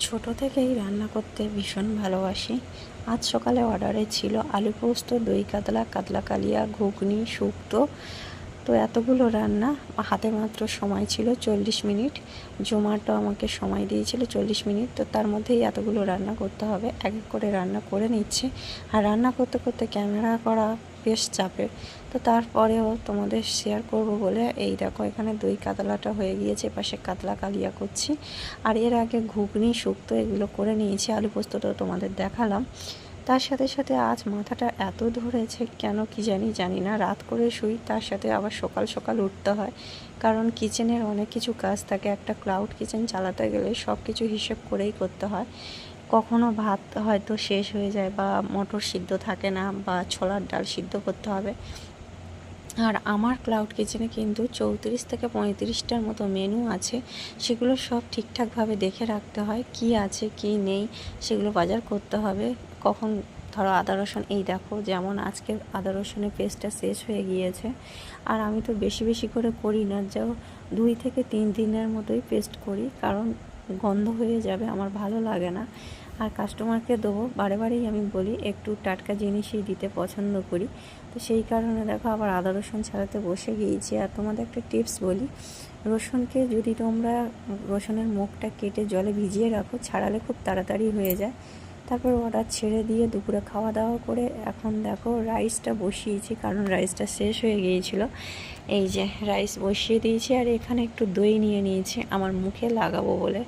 ছোট থেকেই রান্না করতে ভীষণ ভালোবাসি। আজ সকালে অর্ডারে ছিল আলু পোস্ত, দই কাতলা, কাতলা কালিয়া, ঘুগনি, শুক্তো। তো এতগুলো রান্না, হাতে মাত্র সময় ছিল 40 মিনিট। জোম্যাটো আমাকে সময় দিয়েছিল 40 মিনিট। তো তার মধ্যেই এতগুলো রান্না করতে হবে। এক এক করে রান্না করে নিচ্ছে। আর রান্না করতে করতে ক্যামেরা করা বেশ চাপের। তো তারপরেও তোমাদের শেয়ার করব বলে এই দেখো এখানে দই কাতলাটা হয়ে গিয়েছে, পাশে কাতলা কালিয়া করছি। আর এর আগে ঘুগনি, শুক্তো এগুলো করে নিয়েছি, আলু পোস্তটাও তোমাদের দেখালাম। তার সাথে সাথে আজ মাথাটা এত ধরেছে কেন কি জানি না। রাত করে শুই, তার সাথে আবার সকাল সকাল উঠতে হয়, কারণ কিচেনের অনেক কিছু কাজ থাকে। একটা ক্লাউড কিচেন চালাতে গেলে সব কিছু হিসেব করেই করতে হয়। কখনো ভাত হয়তো শেষ হয়ে যায়, বা মটর সিদ্ধ থাকে না, বা ছোলার ডাল সিদ্ধ করতে হবে। আর আমার ক্লাউড কিচেনে কিন্তু 34 থেকে 35টার মতো মেনু আছে। সেগুলো সব ঠিকঠাকভাবে দেখে রাখতে হয়, কি আছে কি নেই সেগুলো বাজার করতে হবে। কখন ধরো আদা রসুন, এই দেখো যেমন আজকে আদা রসুনের পেস্টটা শেষ হয়ে গিয়েছে। আর আমি তো বেশি বেশি করে করি না, যাও 2 থেকে 3 দিনের মতোই পেস্ট করি, কারণ গন্ধ হয়ে যাবে, আমার ভালো লাগে না। আর কাস্টমারকে দেবো, বারে বারেই আমি বলি একটু টাটকা জিনিসই দিতে পছন্দ করি। তো সেই কারণে দেখো আবার আদা রসুন ছাড়াতে বসে গিয়েছি। আর তোমাদের একটা টিপস বলি, রসুনকে যদি তোমরা রসুনের মুখটা কেটে জলে ভিজিয়ে রাখো, ছাড়ালে খুব তাড়াতাড়ি হয়ে যায়। তারপর অর্ডার ছেড়ে দিয়ে দুপুরে খাওয়া দাওয়া করে এখন দেখো রাইসটা বসিয়েছি, কারণ রাইসটা শেষ হয়ে গিয়েছিল। এই যে রাইস বসিয়ে দিয়েছি, আর এখানে একটু দই নিয়ে নিয়েছি আমার মুখে লাগাবো বলে।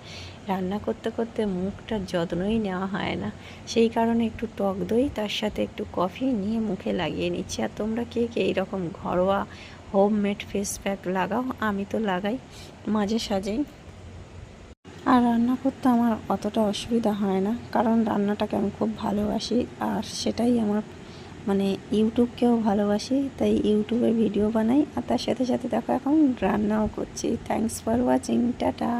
রান্না করতে করতে মুখটার যত্নই নেওয়া হয় না, সেই কারণে একটু টক দই তার সাথে একটু কফি নিয়ে মুখে লাগিয়ে নিচ্ছি। আর তোমরা কে কে এইরকম ঘরোয়া হোমমেড ফেস প্যাক লাগাও? আমি তো লাগাই মাঝে সাঝেই। আর রান্না করতে আমার অতটা অসুবিধা হয় না, কারণ রান্নাটাকে আমি খুব ভালোবাসি। আর সেটাই আমার মানে ইউটিউবকেও ভালোবাসি, তাই ইউটিউবে ভিডিও বানাই। আর তার সাথে সাথে দেখো এখন রান্নাও করছি। Thanks for watching, tata.